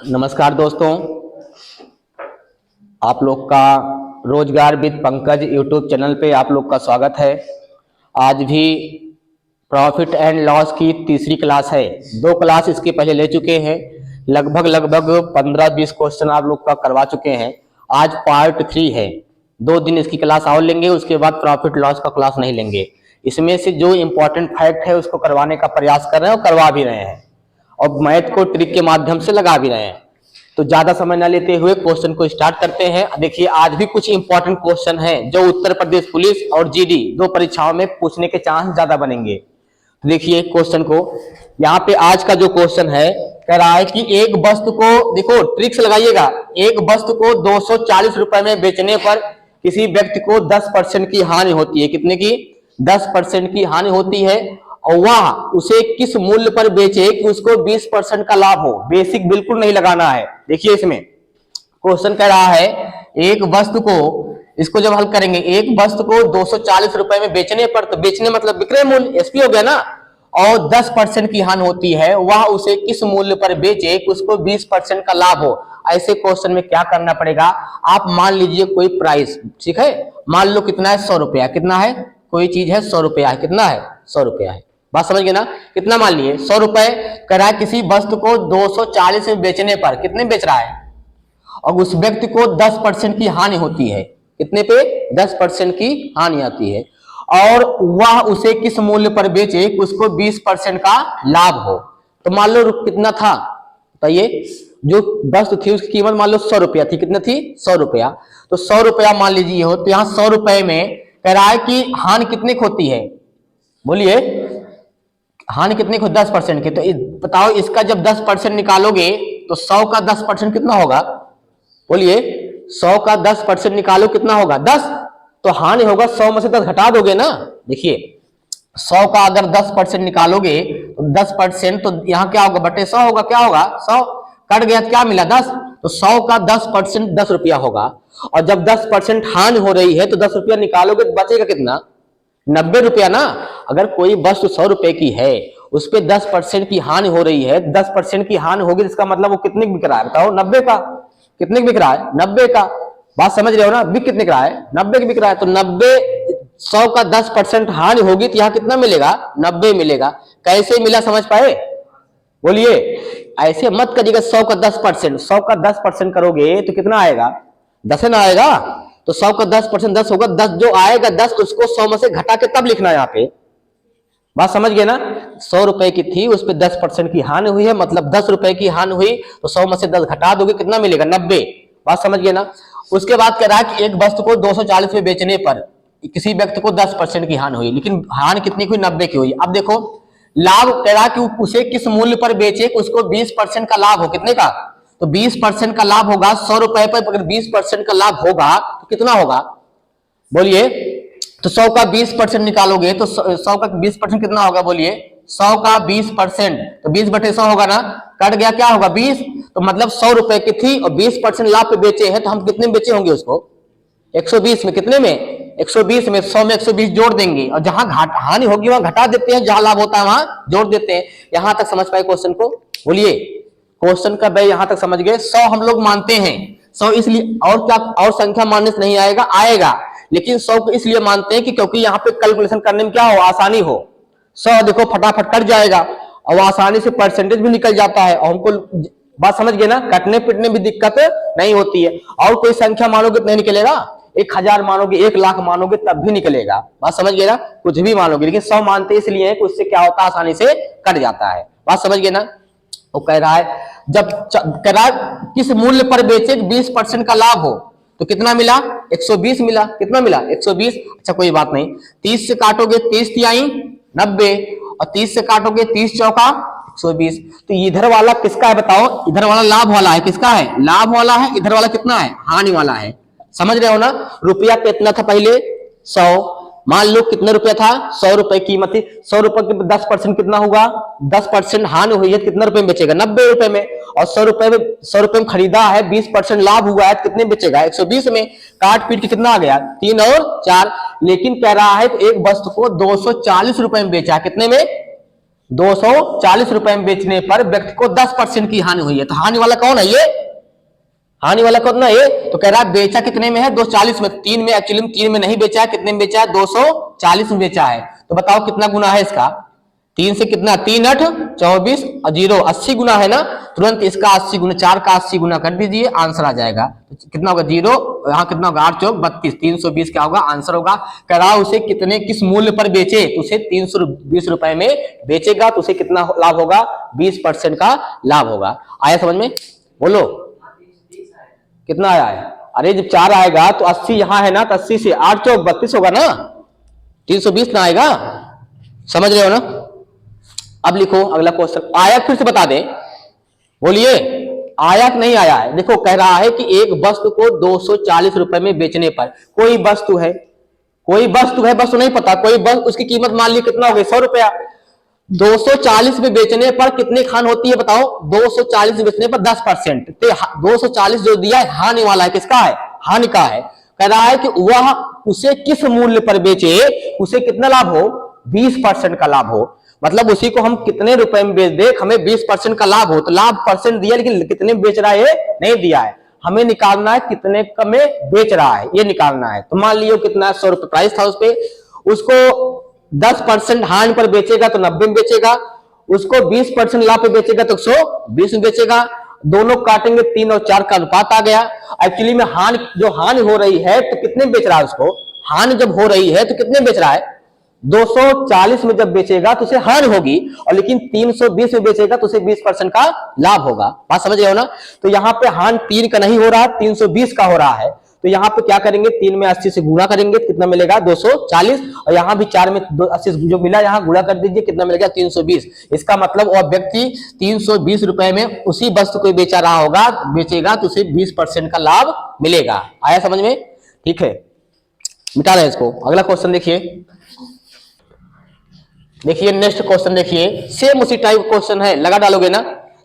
नमस्कार दोस्तों, आप लोग का रोजगार विद पंकज यूट्यूब चैनल पे आप लोग का स्वागत है। आज भी प्रॉफिट एंड लॉस की तीसरी क्लास है। 2 क्लास इसके पहले ले चुके हैं, लगभग 15-20 क्वेश्चन आप लोग का करवा चुके हैं। आज पार्ट 3 है। 2 दिन इसकी क्लास और लेंगे, उसके बाद प्रॉफिट लॉस का क्लास नहीं लेंगे। इसमें से जो इम्पोर्टेंट फैक्ट है उसको करवाने का प्रयास कर रहे हैं और करवा भी रहे हैं, और मैथ को ट्रिक के माध्यम से लगा भी रहे हैं। तो ज्यादा समय न लेते हुए क्वेश्चन को स्टार्ट करते हैं। देखिए, आज भी कुछ इंपॉर्टेंट क्वेश्चन हैं जो उत्तर प्रदेश पुलिस और जीडी 2 परीक्षाओं में पूछने के चांस ज्यादा बनेंगे। तो देखिए क्वेश्चन को, यहाँ पे आज का जो क्वेश्चन है कह रहा है कि एक वस्तु को, देखो ट्रिक्स लगाइएगा, एक वस्तु को 240 रुपए में बेचने पर किसी व्यक्ति को 10% की हानि होती है। कितने की? 10% की हानि होती है, और वह उसे किस मूल्य पर बेचे कि उसको 20% का लाभ हो। बेसिक बिल्कुल नहीं लगाना है। देखिए इसमें क्वेश्चन कह रहा है एक वस्तु को, इसको जब हल करेंगे, एक वस्तु को 240 रुपए में बेचने पर, तो बेचने मतलब विक्रय मूल्य, एसपी हो गया ना, और 10% की हानि होती है, वह उसे किस मूल्य पर बेचे कि उसको 20% का लाभ हो। ऐसे क्वेश्चन में क्या करना पड़ेगा, आप मान लीजिए कोई प्राइस, ठीक है, मान लो कितना है, 100 रुपया। कितना है? कोई चीज है 100 रुपया है। कितना है? 100 रुपया है। बात समझ गए ना? कितना मान लिए? 100 रुपए कह रहा है किसी वस्तु को 240 में बेचने पर कितने बेच रहा है, और उस व्यक्ति को 10% की हानि होती है। कितने पे? 10% की हानि आती है, और वह उसे किस मूल्य पर बेचे कि उसको 20% का लाभ हो। तो मान लो कितना था बताइए, जो वस्तु थी उसकी कीमत मान लो 100 रुपया थी। कितना थी? 100 रुपया। तो 100 रुपया मान लीजिए हो, तो यहाँ 100 रुपए में कह रहा है कि हानि कितने की होती है, बोलिए, हानि कितने को? 10% की। तो बताओ, इसका जब 10% निकालोगे तो 100 का 10% कितना होगा, बोलिए, 100 का 10% निकालो कितना होगा? 10। तो हानि होगा 100 में से 10 घटा दोगे ना। देखिए 100 का अगर 10% निकालोगे तो 10%, तो यहाँ क्या होगा, बटे 100 होगा। क्या होगा? 100 कट गया तो क्या मिला? 10। तो 100 का 10% 10 रुपया होगा, और जब 10% हानि हो रही है तो 10 रुपया निकालोगे तो बचेगा कितना? 90 रुपया ना। अगर कोई वस्तु 100 रुपए की है, उस पर 10% की हानि हो रही है, 10% की हानि होगी, इसका मतलब वो कितने बिक रहा है बताओ? 90 का। कितने बिक रहा है? 90 का। बात समझ रहे हो ना? बिक कितने का है? 90 का बिक रहा है। तो 90, 100 का 10% हानि होगी तो यहाँ कितना मिलेगा? 90 मिलेगा। कैसे मिला, समझ पाए? बोलिए, ऐसे मत करिएगा 100 का 10%। 100 का 10% करोगे तो कितना आएगा? 10 ना आएगा। तो 100 का 10% 10 होगा। 10 जो आएगा 10, उसको 100 में से घटा के तब लिखना है यहाँ पे। बात समझ गए ना? 100 रुपए की थी, उस पर 10% की हानि हुई है, मतलब 10 रुपए की हानि हुई, तो 100 में से 10 घटा दोगे, कितना मिलेगा? 90। बात समझ गए ना? उसके बाद कह रहा है कि एक वस्तु को 240 में बेचने पर किसी व्यक्ति को 10% की हानि हुई, लेकिन हानि कितनी हुई? 90 की हुई। अब देखो, लाभ कह रहा है कि उसे किस मूल्य पर बेचे कि उसको 20% का लाभ हो। कितने का? तो 20% का लाभ होगा 100 रुपए पर। अगर 20% का लाभ होगा तो कितना होगा, बोलिए? तो 100 का 20% निकालोगे तो 100 का 20% कितना होगा, बोलिए? 100 का 20%, तो 20 बटे 100 होगा ना। कट गया, क्या होगा? 20। तो मतलब 100 रुपए की थी और 20% लाभ पे बेचे हैं, तो हम कितने में बेचे होंगे उसको? 120 में। कितने में? 120 में। 100 में 120 जोड़ देंगे, और जहां हानि होगी वहां घटा देते हैं, जहां लाभ होता है वहां जोड़ देते हैं। यहां तक समझ पाए क्वेश्चन को? बोलिए, क्वेश्चन का भाई यहां तक समझ गए? 100 हम लोग मानते हैं। 100 इसलिए, और क्या और संख्या मानने से नहीं आएगा? आएगा, लेकिन 100 को इसलिए मानते हैं कि क्योंकि यहाँ पे कैलकुलेशन करने में क्या हो, आसानी हो। 100 देखो फटाफट कट जाएगा, और आसानी से परसेंटेज भी निकल जाता है, और हमको, बात समझ गए ना, कटने पिटने भी दिक्कत नहीं होती है। और कोई संख्या मानोगे तो नहीं निकलेगा, 1000 मानोगे, 1,00,000 मानोगे तब भी निकलेगा। बात समझ गए ना? कुछ भी मानोगे, लेकिन 100 मानते इसलिए है कि उससे क्या होता है, आसानी से कट जाता है। बात समझ गए ना? वो कह रहा है जब कह रहा है किस मूल्य पर बेचे 20% का लाभ हो, तो कितना मिला? 120 मिला। कितना मिला? 120। अच्छा कोई बात नहीं, 30 से काटोगे, 30 तिहाई 90, और 30 से काटोगे 30 चौका 120। तो इधर वाला किसका है बताओ? इधर वाला लाभ वाला है। किसका है? लाभ वाला है। इधर वाला कितना है? हानि वाला है। समझ रहे हो ना? रुपया कितना था पहले? 100। मान लो कितने रुपया था? 100 रुपए कीमत थी। 100 रुपए के 10% कितना होगा? 10% हानि हुई है, कितने रुपए में बेचेगा? 90 रुपए में। और 100 रुपए में खरीदा है, 20% लाभ हुआ है, कितने बेचेगा? 120 में। काट पीट के कितना आ गया? 3 और 4। लेकिन कह रहा है एक वस्तु को 240 रुपए में बेचा। कितने में? 240 रुपए में बेचने पर व्यक्ति को 10% की हानि हुई है। तो हानि वाला कौन है? ये हानि वाला कौन है? ये तो कह रहा है बेचा कितने में है? 240 में। 3 में, एक्चुअली में 3 में नहीं बेचा है, कितने में बेचा है? 240 में बेचा है। तो बताओ कितना गुना है इसका? 3 से कितना? 3 8 24 और 0 80 गुना है ना। तुरंत इसका 80 गुना, 4 का 80 गुना कर दीजिए, आंसर आ जाएगा। तो कितना होगा? 0, यहाँ कितना होगा? 8 चौक 32, 320 क्या होगा? आंसर होगा। कह रहा उसे कितने, किस मूल्य पर बेचे? तो उसे 320 रुपए में बेचेगा तो उसे कितना लाभ होगा? 20% का लाभ होगा। आया समझ में? बोलो कितना आया है? अरे जब 4 आएगा तो 80 यहां है ना, तो 80 से 8 चौक 32 होगा ना, 320 ना आएगा। समझ रहे हो ना? अब लिखो अगला क्वेश्चन। आयत फिर से बता दें, बोलिए। आयत नहीं आया है। देखो कह रहा है कि एक वस्तु को 240 रुपए में बेचने पर, कोई वस्तु है, वस्तु नहीं पता, कोई वस्तु, उसकी कीमत मान ली कितना हो गई? 100 रुपया। 240 में बेचने पर कितनी खान होती है बताओ? 240 में बेचने पर 10%। 240 जो दिया है हानि वाला है, किसका है? हानि का है। कह रहा है कि वह उसे किस मूल्य पर बेचे, उसे कितना लाभ हो? 20% का लाभ हो। मतलब उसी को हम कितने रुपए में बेच दे, हमें 20% का लाभ हो। तो लाभ परसेंट दिया, लेकिन कितने में बेच रहा है नहीं दिया है। हमें निकालना है कितने में बेच रहा है, ये निकालना है। तो मान लियो कितना? 100 रुपए प्राइस था उस पे, उसको 10% हानि पर बेचेगा तो 90 में बेचेगा, उसको 20% लाभ पे बेचेगा तो 120 में बेचेगा। दोनों काटेंगे, 3 और 4 का अनुपात आ गया। एक्चुअली में जो हानि हो रही है तो कितने में बेच रहा है उसको? हानि जब हो रही है तो कितने में बेच रहा है? 240 में जब बेचेगा तो उसे हानि होगी, और लेकिन 320 में बेचेगा तो उसे 20% का लाभ होगा। बात समझ रहे हो ना? तो यहाँ पे हानि 3 का नहीं हो रहा, 320 का हो रहा है। तो यहाँ पे क्या करेंगे? 3 में 80 से गुणा करेंगे, कितना मिलेगा? 240। और यहाँ भी 4 में 80 जो मिला, यहाँ गुणा कर दीजिए, कितना मिलेगा? 320। इसका मतलब वह व्यक्ति 320 रुपए में उसी वस्तु को बेचा रहा होगा, बेचेगा तो उसे 20% का लाभ मिलेगा। आया समझ में? ठीक है, मिटा रहे इसको। अगला क्वेश्चन देखिए। नेक्स्ट क्वेश्चन देखिए, सेम उसी टाइप क्वेश्चन है, लगा डालोगे ना?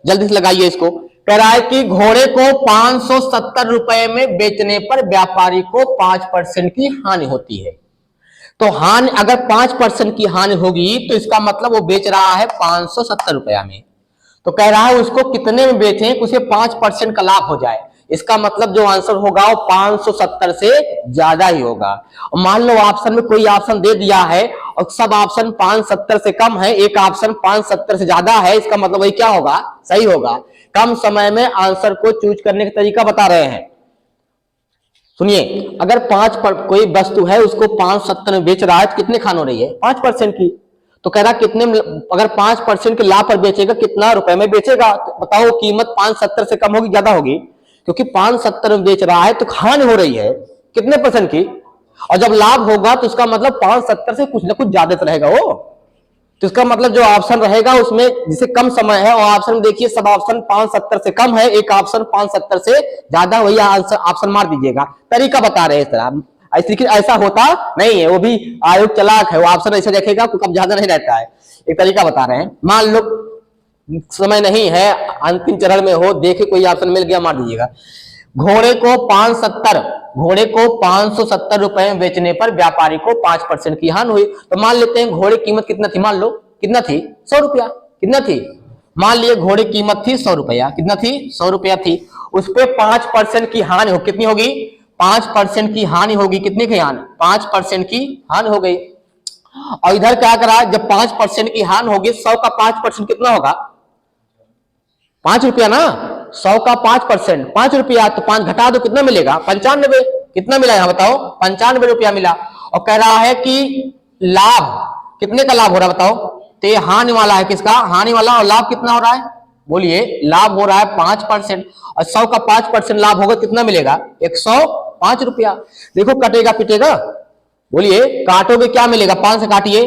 जल्दी से लगाइए इसको। कह रहा है कि घोड़े को 570 रुपए में बेचने पर व्यापारी को 5% की हानि होती है। तो हानि अगर 5% की हानि होगी तो इसका मतलब वो बेच रहा है 570 रुपया में। तो कह रहा है उसको कितने में बेचें कि उसे 5% का लाभ हो जाए। इसका मतलब जो आंसर होगा वो 570 से ज्यादा ही होगा। और मान लो ऑप्शन में कोई ऑप्शन दे दिया है और सब ऑप्शन 570 से कम है, एक ऑप्शन 570 से ज्यादा है, इसका मतलब वही क्या होगा? सही होगा। कम समय में आंसर को चूज करने का तरीका बता रहे हैं। सुनिए, अगर कोई वस्तु है उसको 570 में बेच रहा है तो कितने खान हो रही है? 5% की। तो कह रहा कितने, अगर 5% के लाभ पर बेचेगा कितना रुपए में बेचेगा? तो बताओ कीमत 570 से कम होगी ज्यादा होगी? क्योंकि 570 में बेच रहा है तो हानि हो रही है कितने % की, और जब लाभ होगा तो इसका मतलब 570 से कुछ ना कुछ ज्यादा तो रहेगा वो। तो इसका मतलब जो ऑप्शन रहेगा उसमें जिसे कम समय है, और ऑप्शन देखिए सब ऑप्शन 570 से कम है, एक ऑप्शन 570 से ज्यादा, वही ऑप्शन मार दीजिएगा। तरीका बता रहे हैं इस तरह। ऐसा होता नहीं है, वो भी आयोग चालाक है, वो ऑप्शन ऐसे देखेगा कम ज्यादा नहीं रहता है। एक तरीका बता रहे हैं। मान लो समय नहीं है, अंतिम चरण में हो, देखे कोई ऑप्शन मिल गया मार दीजिएगा। घोड़े को 570 रुपए में बेचने पर व्यापारी को 5% की हानि हुई। तो मान लेते हैं घोड़े की कीमत कितना थी? मान लो कितना थी? 100 रुपया। कितना थी? मान लिए घोड़े की कीमत थी 100 रुपया। कितना थी? 100 रुपया थी। उस पर 5% की हानि हो, कितनी होगी? 5% की हानि होगी। कितने की हानि? 5% की हानि हो गई। और इधर क्या करा, जब 5% की हानि होगी, 100 का 5% कितना होगा? 5 रुपया ना। 100 का 5%, 5 रुपया, तो 5 घटा दो, कितना मिलेगा? 95। कितना मिला यहाँ बताओ? 95 रुपया मिला। और कह रहा है कि लाभ कितने का लाभ हो रहा है बताओ? तो ये हानि वाला है, किसका? हानि वाला। और लाभ कितना हो रहा है? बोलिए। लाभ हो रहा है 5%, और 100 का 5% लाभ होगा, कितना मिलेगा? 105 रुपया। देखो कटेगा पिटेगा, बोलिए काटोगे क्या मिलेगा? 5 से काटिए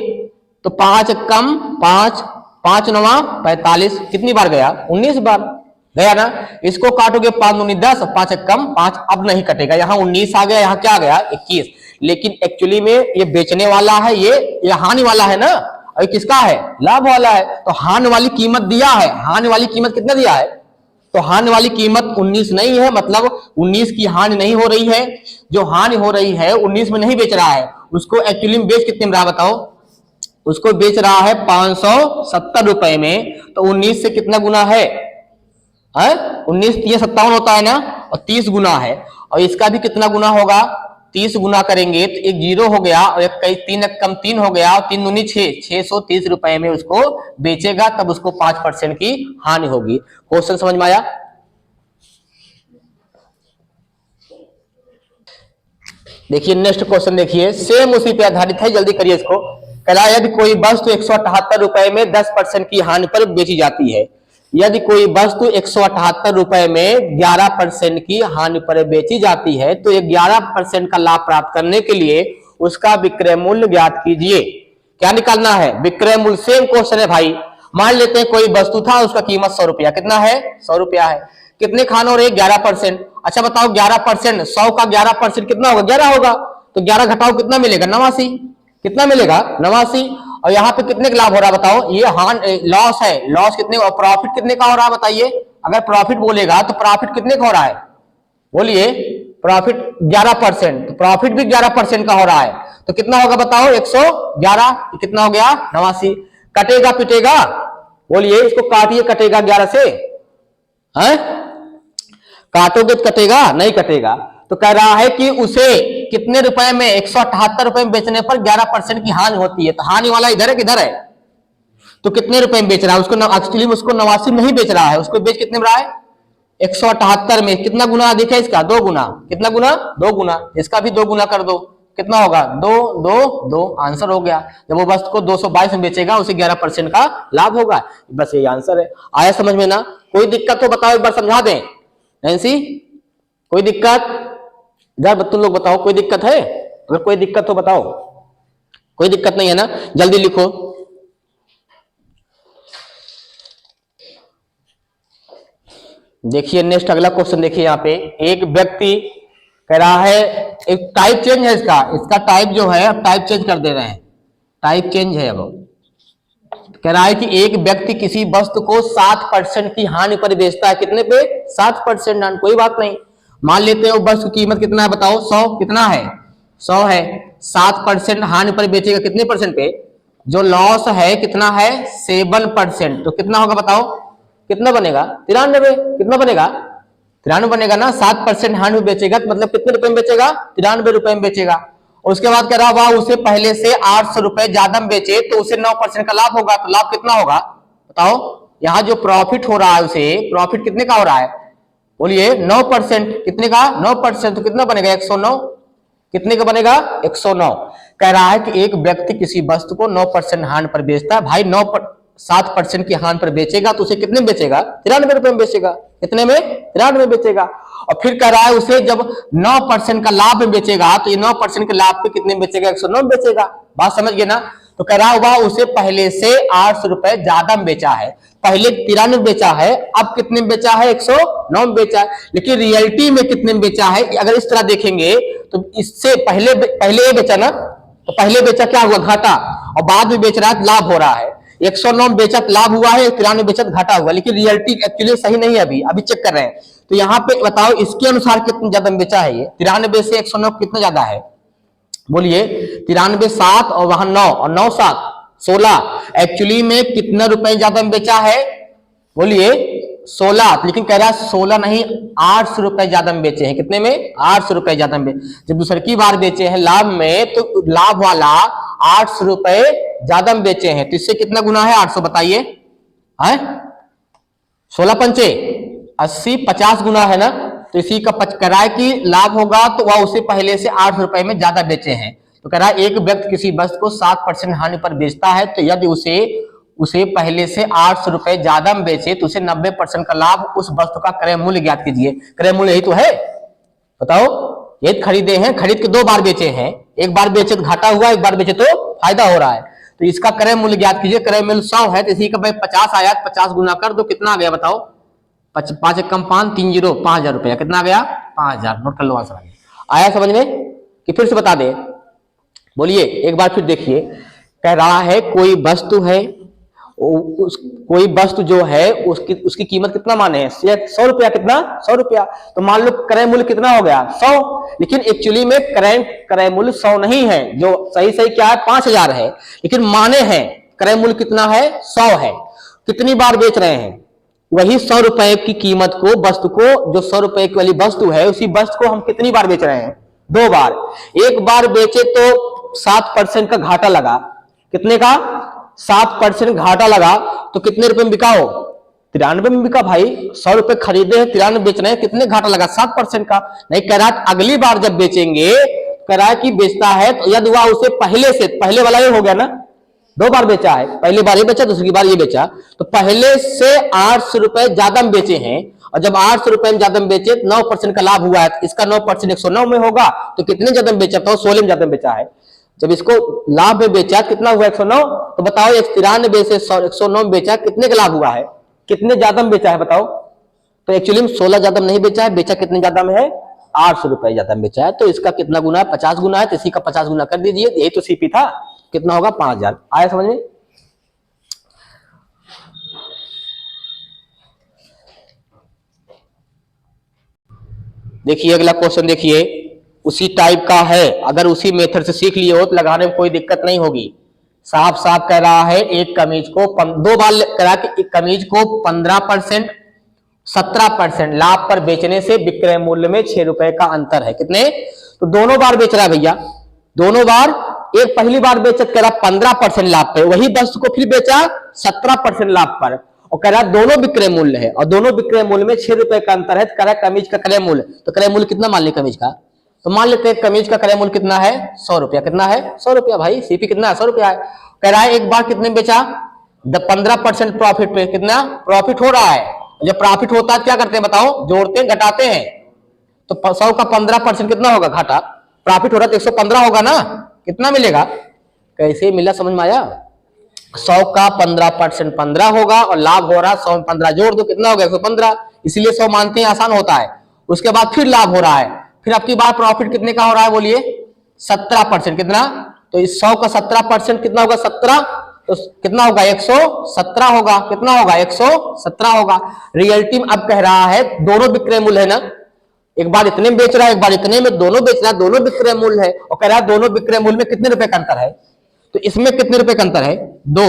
तो 5 कम 5, 5 9 45, कितनी बार गया? 19 बार गया ना। इसको काटोगे 5 9 10, 5 कम 5, अब नहीं कटेगा। यहाँ 19 आ गया, यहाँ क्या आ गया? 21। लेकिन एक्चुअली में ये बेचने वाला है, ये हानि वाला है ना, और किसका है? लाभ वाला है। तो हानि वाली कीमत दिया है, हानि वाली कीमत कितना दिया है? तो हानि वाली कीमत 19 नहीं है, मतलब 19 की हानि नहीं हो रही है। जो हानि हो रही है 19 में नहीं बेच रहा है, उसको एक्चुअली में बेच कितने में रहा बताओ? उसको बेच रहा है 570 रुपए में, तो 19 से कितना गुना है? 19 3 57 होता है ना, और 30 गुना है, और इसका भी कितना गुना होगा? 30 गुना करेंगे तो एक जीरो हो गया, और एक कई 3 कम 3 हो गया, और 3 दूनी 630 रुपए में उसको बेचेगा, तब उसको 5% की हानि होगी। क्वेश्चन समझ में आया? देखिए नेक्स्ट क्वेश्चन देखिए, सेम उसी पे आधारित है, जल्दी करिए इसको। कह रहा है यदि कोई वस्तु 178 रुपए में 10% की हानि पर बेची जाती है, यदि कोई वस्तु 178 रुपए में 11% की हानि पर बेची जाती है, तो 11% का लाभ प्राप्त करने के लिए उसका विक्रय मूल्य ज्ञात कीजिए। क्या निकालना है? विक्रय मूल्य। सेम क्वेश्चन है भाई। मान लेते हैं कोई वस्तु था, उसका कीमत 100 रुपया, कितना है? 100 रुपया है। कितने खाने हो रहे? 11%। अच्छा बताओ 11%, 100 का 11% कितना होगा? 11 होगा। तो 11 घटाओ कितना मिलेगा? 89। कितना मिलेगा? 89। और यहाँ पे कितने का लाभ हो रहा है बताओ? ये लॉस है। लॉस कितने और प्रॉफिट कितने का हो रहा है बताइए? अगर प्रॉफिट बोलेगा तो प्रॉफिट कितने का हो रहा है? बोलिए। प्रॉफिट 11%, तो प्रॉफिट भी 11% का हो रहा है, तो कितना होगा बताओ? 111। कितना हो गया? 89। कटेगा पिटेगा? बोलिए, इसको काटिए, कटेगा 11 से? है? काटोगे तो कटेगा? नहीं कटेगा। तो कह रहा है कि उसे कितने रुपए में? 178 रुपए में बेचने पर 11% की हानि होती है। तो हानि वाला इधर है किधर है? तो कितने रुपए में बेच रहा है उसको? एक्चुअली उसको 89 नहीं बेच रहा है, उसको बेच कितने में रहा है? 178 में। कितना गुना अधिक है इसका? 2 गुना। कितना गुना? 2 गुना। इसका भी 2 गुना कर दो, कितना होगा? 2 2 2। आंसर हो गया। जब वो वस्तु को 222 में बेचेगा, उसे 11% का लाभ होगा। बस ये आंसर है। आया समझ में ना? कोई दिक्कत हो बताओ, एक बार समझा दें। नैन्सी, कोई दिक्कत? इधर तुम लोग बताओ, कोई दिक्कत है? अगर कोई दिक्कत हो बताओ। कोई दिक्कत नहीं है ना? जल्दी लिखो। देखिए नेक्स्ट अगला क्वेश्चन देखिए, यहाँ पे एक व्यक्ति कह रहा है, एक टाइप चेंज है इसका टाइप जो है, अब टाइप चेंज कर दे रहे हैं, टाइप चेंज है। अब कह रहा है कि एक व्यक्ति किसी वस्तु को 7% की हानि पर बेचता है। कितने पे? 7%। कोई बात नहीं, मान लेते हैं वो वस्तु की कीमत कितना है बताओ? 100। कितना है? 100 है। 7% हानि पर बेचेगा, कितने परसेंट पे? जो लॉस है कितना है? 7%। तो कितना होगा बताओ? कितना बनेगा? 93। कितना बनेगा? 93 बनेगा ना। 7% हानि में बेचेगा तो मतलब कितने रुपए में बेचेगा? 93 रुपए में बेचेगा। और उसके बाद कह रहा हुआ उसे पहले से 800 रुपए ज्यादा में बेचे तो उसे 9% का लाभ होगा। तो लाभ कितना होगा बताओ? यहाँ जो प्रॉफिट हो रहा है उसे, प्रॉफिट कितने का हो रहा है? बोलिए 9%। कितने का? 9%। तो कितना बनेगा? 109। कितने का बनेगा? 109। कह रहा है कि एक व्यक्ति किसी वस्तु को 9% हानि पर बेचता है। भाई 7% की हानि पर बेचेगा तो उसे कितने में बेचेगा? 93 रुपए में बेचेगा। कितने में? 93 में बेचेगा। और फिर कह रहा है उसे जब 9% का लाभ में बेचेगा तो ये 9% के लाभ पे कितने में बेचेगा? 109 में बेचेगा। बात समझ गए ना? तो कह रहा हुआ उसे पहले से 800 रुपए ज्यादा में बेचा है। पहले 93 बेचा है, अब कितने में बेचा है? 109 में बेचा है। लेकिन रियलिटी में कितने में बेचा है? अगर इस तरह देखेंगे तो इससे पहले ये बेचा ना, तो पहले बेचा क्या हुआ? घाटा। और बाद में बेच रहा है लाभ हो रहा है। 109 बेचा लाभ हुआ है, 93 बेचा घाटा हुआ। लेकिन रियलिटी एक्चुअली सही नहीं है, अभी चेक कर रहे हैं। तो यहाँ पे बताओ इसके अनुसार कितना ज्यादा बेचा है? ये 93 से 109 कितना ज्यादा है? बोलिए। 93 7 और वहां 9 और 9 7 16। एक्चुअली में कितना रुपए ज्यादा में बेचा है? बोलिए 16। लेकिन कह रहा है 16 नहीं, 800 रुपए ज्यादा में बेचे हैं। कितने में? 800 रुपए ज्यादा में। जब दूसरी की बार बेचे हैं लाभ में, तो लाभ वाला 800 रुपए ज्यादा में बेचे हैं। तो इससे कितना गुना है? 800 बताइए। 16 पंचे 80, 50 गुना है ना। तो इसी का कराए की लाभ होगा तो वह उसे पहले से 800 रुपए में ज्यादा बेचे हैं। तो कह रहा है एक व्यक्ति किसी वस्तु को 7% हानि पर बेचता है, तो यदि उसे पहले से 800 रुपए ज्यादा में बेचे तो उसे 90% का लाभ, उस वस्तु का क्रय मूल्य ज्ञात कीजिए। क्रय मूल्य यही तो है, बताओ। ये खरीदे हैं, खरीद के 2 बार बेचे हैं, एक बार बेचे तो घाटा हुआ, एक बार बेचे तो फायदा हो रहा है। तो इसका क्रय मूल्य ज्ञात कीजिए। क्रय मूल्य 100 है, तो इसी का भाई 50 आया, 50 गुना कर दो, कितना आ गया बताओ? 5 कम 5 3 0 5000 रुपया। कितना आ गया? 5000। नोट कर लो आंसर। आया समझ में कि फिर से बता दे? बोलिए एक बार फिर देखिए। कह रहा है कोई वस्तु है, कोई वस्तु जो है उसकी कीमत कितना माने हैं 100 रुपया, कितना 100 रुपया। तो मान लो क्रय मूल्य कितना हो गया 100, लेकिन एक्चुअली में क्रय मूल्य 100 नहीं है, जो सही क्या है 5000 है, लेकिन माने हैं क्रय मूल्य कितना है 100 है। कितनी बार बेच रहे हैं वही 100 रुपए की कीमत को, वस्तु को, जो 100 रुपए की वाली वस्तु है उसी वस्तु को हम कितनी बार बेच रहे हैं 2 बार। एक बार बेचे तो 7% का घाटा लगा, कितने का 7% घाटा लगा, तो कितने रुपए में बिका हो 93 में बिका भाई। 100 रुपए खरीदे हैं 93 बेच रहे हैं, कितने घाटा लगा 7% का। नहीं कह रहा अगली बार जब बेचेंगे, कह रहा है कि बेचता है तो यदि वह उसे पहले वाला ये हो गया ना, 2 बार बेचा है, पहली बार ये बेचा दूसरी बार ये बेचा, तो पहले से 800 रुपए ज्यादा में बेचे हैं, और जब 800 रुपए में ज्यादा में बेचे 9% का लाभ हुआ है, इसका 9% 109 में होगा, तो कितने ज्यादा में बेचा तो 16 में ज्यादा में बेचा है। जब इसको लाभ में बेचा कितना हुआ 109, तो बताओ 93 से 109 में बेचा, कितने का लाभ हुआ है, कितने ज्यादा में बेचा है बताओ। तो एक्चुअली में 16 ज्यादा में नहीं बेचा है, बेचा कितने ज्यादा में है 800 रुपए ज्यादा में बेचा है। तो इसका कितना गुना है 50 गुना है, तो इसी का 50 गुना कर दीजिए, यही तो सीपी था, कितना होगा 5000। आया समझ में। देखिए अगला क्वेश्चन, देखिए उसी टाइप का है, अगर उसी मेथड से सीख लिए हो तो लगाने में कोई दिक्कत नहीं होगी। साफ साफ कह रहा है एक कमीज को 2 बार कह रहा कि एक कमीज को 15% 17% लाभ पर बेचने से विक्रय मूल्य में 6 रुपए का अंतर है, कितने, तो दोनों बार बेच रहा है भैया, दोनों बार। एक पहली बार बेचा कह रहा 15% लाभ पे, वही वस्तु को फिर बेचा 17% लाभ पर, और कह रहा दोनों विक्रय मूल्य है, और दोनों विक्रय मूल्य में 6 रुपए का अंतर है, तो कह रहा कमीज का क्रय मूल्य, तो क्रय मूल्य कितना मान ले कमीज का, तो मान लेते हैं कमीज का क्रय मूल्य कितना है 100 रुपया, कितना है 100 रुपया भाई, सीपी कितना है 100 रुपया है। कह रहा है एक बार कितने बेचा 15% प्रॉफिट पे, कितना प्रॉफिट हो रहा है, जब प्रॉफिट होता है क्या करते हैं बताओ, जोड़ते हैं घटाते हैं, तो 100 का 15% कितना होगा घाटा, प्रॉफिट हो रहा है तो 115 होगा ना, कितना मिलेगा, कैसे मिला समझ में आया। 100 का 15% 15 होगा, और लाभ हो रहा है 100 में 15 जोड़ दो, कितना होगा 115, इसलिए 100 मानते हैं आसान होता है। उसके बाद फिर लाभ हो रहा है, फिर आपकी बार प्रॉफिट कितने का हो रहा है बोलिए 17%, कितना, तो इस 100 का 17% कितना होगा 17, तो कितना होगा 117 होगा, कितना होगा 117 होगा। रियलिटी में अब कह रहा है दोनों विक्रय मूल्य है ना, एक बार इतने में बेच रहा है एक बार इतने में, दोनों बेच रहा है, दोनों विक्रय मूल्य है, और कह रहा है दोनों विक्रय मूल्य में कितने रुपए का अंतर है, तो इसमें कितने रुपए का अंतर है 2,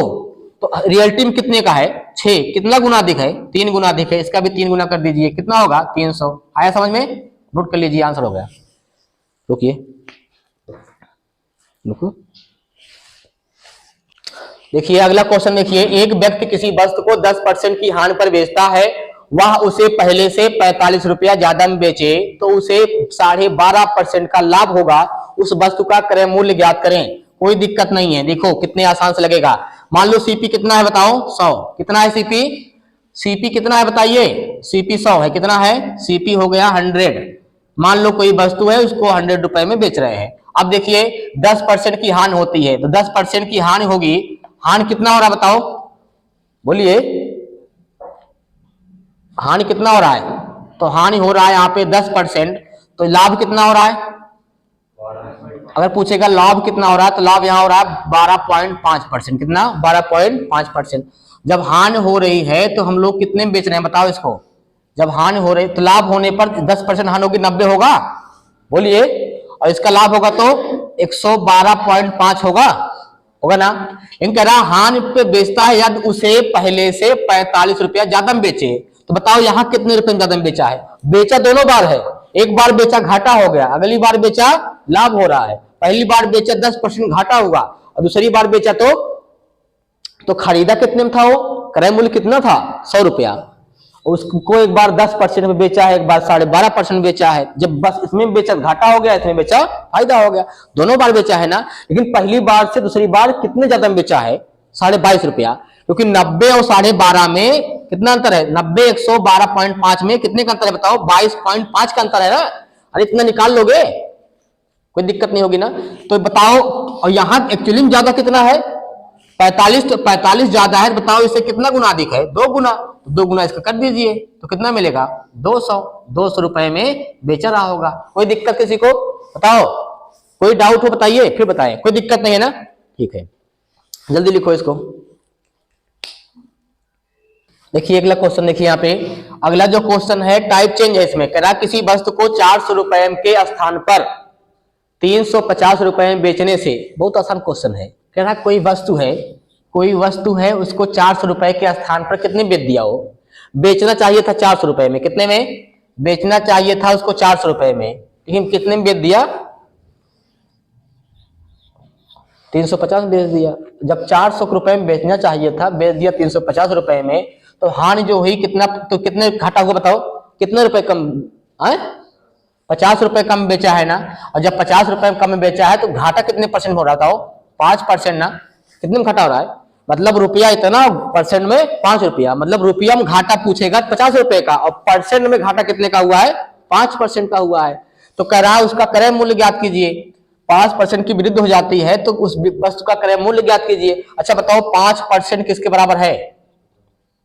तो रियलिटी में कितने का है 6, कितना गुना अधिक है 3 गुना अधिक है, इसका भी 3 गुना कर दीजिए, कितना होगा 300। आया समझ में, नोट कर लीजिए आंसर हो गया। रुकिए रुको, देखिए अगला क्वेश्चन, देखिए एक व्यक्ति किसी वस्तु को 10% की हानि पर बेचता है, वह उसे पहले से 45 रुपया ज्यादा में बेचे तो उसे 12.5% का लाभ होगा, उस वस्तु का क्रय मूल्य ज्ञात करें। कोई दिक्कत नहीं है, देखो कितने आसान से लगेगा। मान लो सीपी कितना है बताओ 100, कितना है सीपी, सीपी कितना है बताइए, सीपी 100 है, कितना है सीपी हो गया 100। मान लो कोई वस्तु है उसको 100 रुपए में बेच रहे हैं। अब देखिए 10% की हानि होती है, तो 10% की हानि होगी, हानि कितना हो रहा है बताओ, बोलिए हानि कितना हो रहा है, तो हानि हो रहा है यहाँ पे 10%, तो लाभ कितना हो रहा है, अगर पूछेगा लाभ कितना हो रहा है तो लाभ यहाँ हो रहा है 12.5%, कितना 12.5%। जब हानि हो रही है तो हम लोग कितने में बेच रहे हैं बताओ इसको, जब हानि हो रही तो लाभ होने पर 10% हानि होगी 90 होगा, बोलिए, और इसका लाभ होगा तो 112.5 होगा ना। इन कह रहा हानि पे बेचता है यदि उसे पहले से 45 रुपया ज्यादा में बेचे, तो बताओ यहाँ कितने रुपए ज्यादा में बेचा है, बेचा दोनों बार है, एक बार बेचा घाटा हो गया, अगली बार बेचा लाभ हो रहा है, पहली बार बेचा 10% घाटा हुआ, और दूसरी बार बेचा तो खरीदा कितने में था, वो क्रय मूल्य कितना था 100 रुपया, उसको एक बार 10% में बेचा है, एक बार 12.5% बेचा है, जब बस इसमें बेचा घाटा हो गया, इसमें बेचा फायदा हो गया, दोनों बार बेचा है ना। लेकिन पहली बार से दूसरी बार कितने ज्यादा में बेचा है 22.5 रुपया, क्योंकि 90 और 12.5 में कितना अंतर है, 90 112.5 में कितने का अंतर है बताओ 22.5 का अंतर है ना, अरे इतना निकाल लोगे कोई दिक्कत नहीं होगी ना। तो बताओ, और यहाँ एक्चुअली में ज्यादा कितना है 45, तो 45 ज्यादा है, बताओ इससे कितना गुना अधिक है 2 गुना, तो 2 गुना इसका कर दीजिए तो कितना मिलेगा 200 रुपए में बेचा रहा होगा। कोई दिक्कत किसी को बताओ, कोई डाउट हो बताइए फिर बताएं, कोई दिक्कत नहीं है ना, ठीक है जल्दी लिखो इसको। देखिए अगला क्वेश्चन, देखिए यहाँ पे अगला जो क्वेश्चन है टाइप चेंज है इसमें। कह रहा किसी वस्तु को 400 रुपए के स्थान पर 350 रुपए में बेचने से, बहुत आसान क्वेश्चन है। कह रहा कोई वस्तु है उसको 400 रुपए के स्थान पर कितने बेच दिया हो। बेचना चाहिए था 400 रुपए में, कितने में बेचना चाहिए था उसको 400 रुपए में, लेकिन कितने में बेच दिया 350 में बेच दिया। जब 400 रुपए में बेचना चाहिए था बेच दिया 350 रुपए में, तो हानि जो हुई कितना, तो कितने घाटा हुआ बताओ, कितने रुपए कम है, 50 रुपए कम बेचा है ना। और जब 50 रुपए कम में बेचा है तो घाटा कितने परसेंट हो रहा था, 5% ना। कितने में घाटा हो रहा है, मतलब रुपया इतना, परसेंट में 5 रुपया, मतलब रुपया में घाटा पूछेगा 50 रुपए का, और परसेंट में घाटा कितने का हुआ है, 5% का हुआ है। तो कह रहा है उसका क्रय मूल्य ज्ञात कीजिए। 5% की वृद्धि हो जाती है तो उस वस्तु का क्रय मूल्य ज्ञात कीजिए। अच्छा बताओ 5% किसके बराबर है,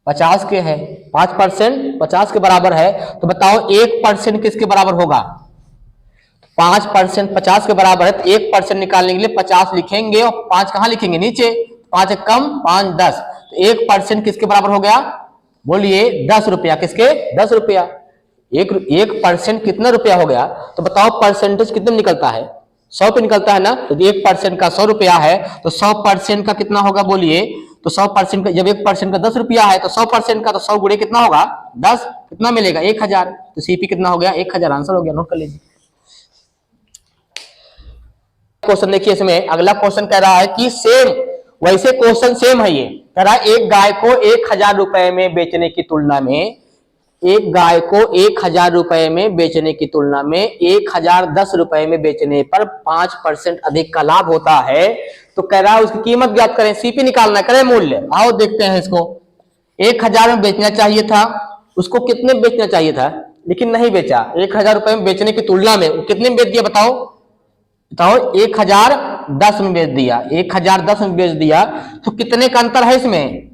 50 के है। 5% 50 के बराबर है, तो बताओ 1% किसके बराबर होगा। 5% 50 के बराबर है, तो 1% निकालने के लिए 50 लिखेंगे और 5 कहां लिखेंगे, नीचे। 5 कम 5 10, तो 1% किसके बराबर हो गया, बोलिए 10 रुपया। किसके, 10 रुपया। 1% कितना रुपया हो गया, तो बताओ परसेंटेज कितना निकलता है, 100 पे निकलता है ना। तो 1% का 100 रुपया है, तो 100% का कितना होगा बोलिए। तो 100% का, जब 1% का 10 रुपया है तो 100% का तो 100 गुणे कितना होगा 10, कितना मिलेगा 1000। तो सीपी कितना हो गया 1000, आंसर हो गया, नोट कर लीजिए। क्वेश्चन देखिए इसमें अगला क्वेश्चन कह रहा है कि सेम, वैसे क्वेश्चन सेम है ये। कह रहा है एक गाय को 1000 रुपए में बेचने की तुलना में, एक गाय को 1000 रुपए में बेचने की तुलना में 1010 रुपए में बेचने पर 5% अधिक का लाभ होता है। तो कह रहा है उसकी कीमत ज्ञात करें, सीपी निकालना, करें मूल्य। आओ देखते हैं इसको। 1000 में बेचना चाहिए था, उसको कितने में बेचना चाहिए था, लेकिन नहीं बेचा। 1000 रुपए में बेचने की तुलना में कितने में बेच दिया बताओ, 1010 में बेच दिया। 1010 में बेच दिया, तो कितने का अंतर है इसमें,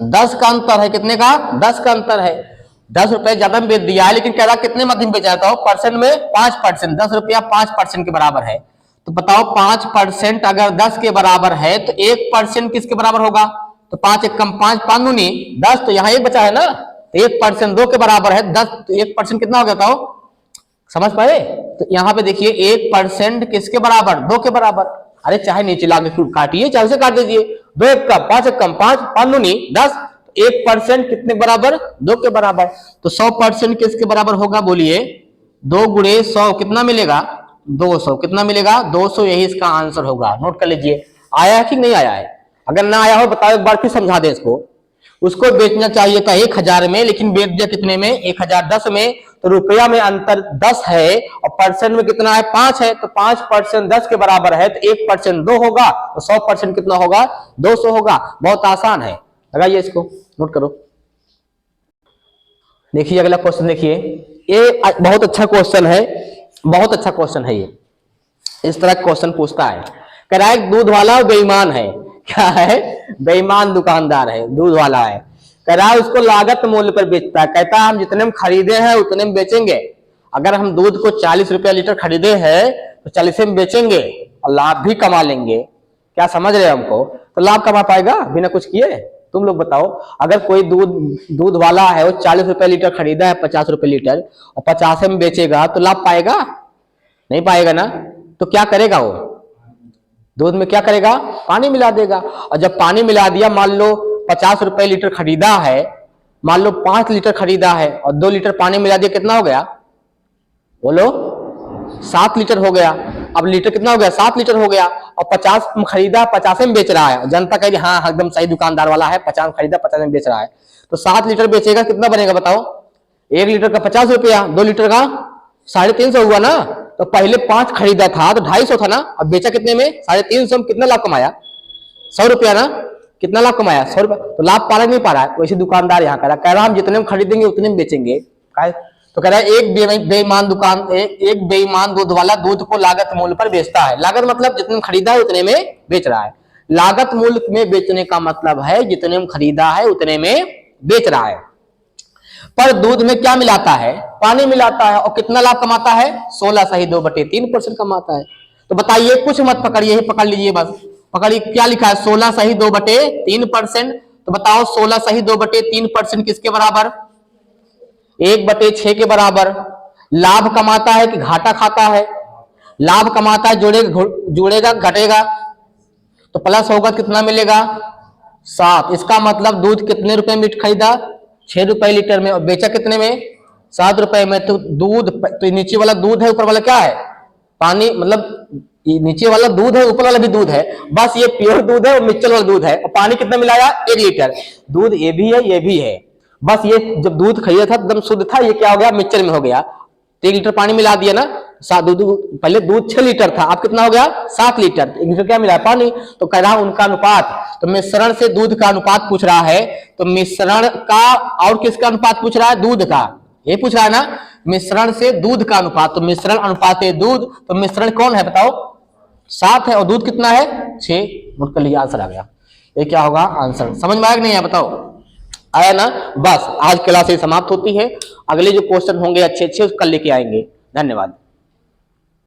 10 का अंतर है। कितने का, 10 का अंतर है। 10 रुपए ज्यादा में बेच दिया है, लेकिन कह रहा कितने में बेचा था, परसेंट में 5%, 10 रुपया 5% के बराबर है। तो बताओ 5% अगर 10 के बराबर है तो 1% किसके बराबर होगा, तो 5 एक कम 5, 5 दूनी 10, तो यहाँ 1 बचा है ना। तो 1% 2 के बराबर है, 10, तो 1% कितना हो गया बताओ, समझ पाए। तो यहाँ पे देखिए 1% किसके बराबर, 2 के बराबर। अरे चाहे नीचे लाके काटिए, चाहे से काट दीजिए। 2 एक कम 5 एक कम 5, 5 दूनी 10, 1% कितने बराबर, 2 के बराबर। तो 100% किसके बराबर होगा बोलिए, 2 गुणे 100 कितना मिलेगा, 200। कितना मिलेगा 200, यही इसका आंसर होगा। नोट कर लीजिए। आया है कि नहीं आया है, अगर ना आया हो बताओ, एक बार फिर समझा दे इसको। उसको बेचना चाहिए था 1000 में, लेकिन बेच दिया कितने में, 1010 में। तो रुपया में अंतर 10 है और परसेंट में कितना है, 5 है। तो 5% 10 के बराबर है, तो 1% 2 होगा, तो 100% कितना होगा, 200 होगा। बहुत आसान है, लगाइए इसको, नोट करो। देखिए अगला क्वेश्चन, देखिए ये बहुत अच्छा क्वेश्चन है, बहुत अच्छा क्वेश्चन है ये। इस तरह क्वेश्चन पूछता है। कह रहा है दूध वाला बेईमान है। क्या है, बेईमान दुकानदार है, दूध वाला है। कह रहा है उसको लागत मूल्य पर बेचता है। कहता है हम जितने में खरीदे हैं उतने में बेचेंगे। अगर हम दूध को 40 रुपया लीटर खरीदे हैं तो 40 में बेचेंगे और लाभ भी कमा लेंगे। क्या समझ रहे हैं हमको, तो लाभ कमा पाएगा बिना कुछ किए। तुम लोग बताओ, अगर कोई दूध वाला है वो 40 रुपया लीटर खरीदा है 50 रुपये लीटर, और 50 में बेचेगा तो लाभ पाएगा, नहीं पाएगा ना। तो क्या करेगा वो, दूध में क्या करेगा, पानी मिला देगा। और जब पानी मिला दिया, मान लो 50 रुपए लीटर खरीदा है, मान लो 5 लीटर खरीदा है और 2 लीटर पानी मिला दिया, कितना हो गया बोलो, 7 लीटर हो गया। अब लीटर कितना हो गया, 7 लीटर हो गया। और 50 खरीदा, 50 में बेच रहा है। जनता कह रही हाँ एकदम सही दुकानदार वाला है, 50 खरीदा 50 में बेच रहा है। तो 7 लीटर बेचेगा, कितना बनेगा बताओ, 1 लीटर का 50 रुपया, 2 लीटर का 350 हुआ ना। तो पहले 5 खरीदा था तो 250 था ना, अब बेचा कितने में, 350 में। कितना लाभ कमाया, 100 रुपया ना। कितना लाभ कमाया, 100 रुपया। तो लाभ पा रहा नहीं पा रहा है, वैसे दुकानदार यहाँ कह रहा हम जितने में खरीदेंगे उतने में बेचेंगे। तो कह रहा है एक बेईमान दूध वाला दूध को लागत मूल्य पर बेचता है। लागत मतलब जितने में खरीदा है उतने में बेच रहा है। लागत मूल्य में बेचने का मतलब है जितने में खरीदा है उतने में बेच रहा है। पर दूध में क्या मिलाता है, पानी मिलाता है। और कितना लाभ कमाता है, 16 सही 2/3% कमाता है। तो बताइए, कुछ मत पकड़िए, पकड़ लीजिए बस, पकड़िए क्या लिखा है, 16 सही 2/3%। तो बताओ 16 सही 2/3% किसके बराबर? 1/6 के बराबर। लाभ कमाता है कि घाटा खाता है? लाभ कमाता है, जुड़ेगा घटेगा तो प्लस होगा, कितना मिलेगा? 7। इसका मतलब दूध कितने रुपए में खरीदा? 6 रुपए लीटर में, और बेचा कितने में? 7 रुपए में। तो दूध, तो नीचे वाला दूध है, ऊपर वाला क्या है? पानी। मतलब नीचे वाला दूध है, ऊपर वाला भी दूध है, बस ये प्योर दूध है और मिक्सचर वाला दूध है। और पानी कितना मिलाया? 1 लीटर। दूध ये भी है, ये भी है, बस ये जब दूध खरीदा था एकदम शुद्ध था, ये क्या हो गया? मिक्सचर में हो गया। 1 लीटर पानी मिला दिया ना, पहले दूध 6 लीटर था, अब कितना हो गया? 7 लीटर। 1 लीटर क्या मिला? पानी। तो कह रहा उनका अनुपात, तो मिश्रण से दूध का अनुपात पूछ रहा है, तो मिश्रण का और किसका अनुपात पूछ रहा है? दूध का। ये पूछ रहा है ना, मिश्रण से दूध का अनुपात, तो मिश्रण अनुपात दूध, तो मिश्रण कौन है बताओ? 7 है, और दूध कितना है? 6। नोट कर लिया, आंसर आ गया। ये क्या होगा? आंसर। समझ में आया कि नहीं है? बताओ, आया ना? बस आज क्लास ये समाप्त होती है। अगले जो क्वेश्चन होंगे अच्छे अच्छे, कल लेके आएंगे। धन्यवाद।